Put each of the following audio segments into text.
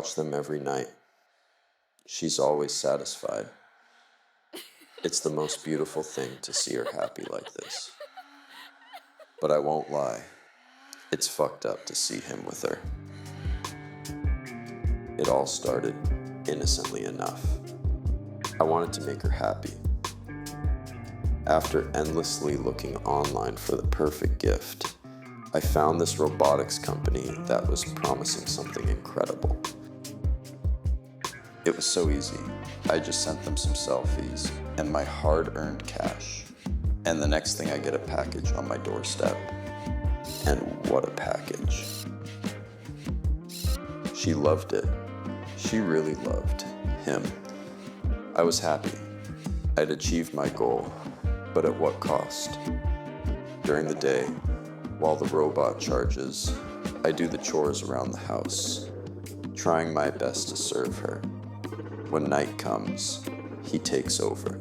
watch them every night. She's always satisfied. It's the most beautiful thing to see her happy like this. But I won't lie, it's fucked up to see him with her. It all started innocently enough. I wanted to make her happy. After endlessly looking online for the perfect gift, I found this robotics company that was promising something incredible. It was so easy. I just sent them some selfies and my hard-earned cash. And the next thing I get a package on my doorstep. And what a package. She loved it. She really loved him. I was happy. I'd achieved my goal, but at what cost? During the day, while the robot charges, I do the chores around the house, trying my best to serve her. When night comes, he takes over.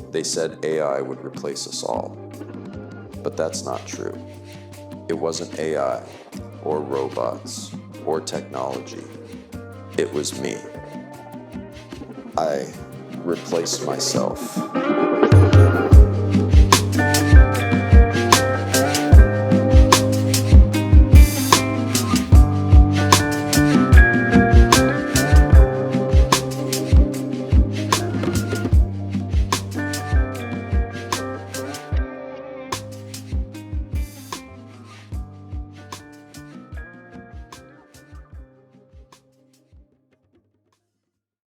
They said AI would replace us all, but that's not true. It wasn't AI, or robots, or technology. It was me. I replaced myself.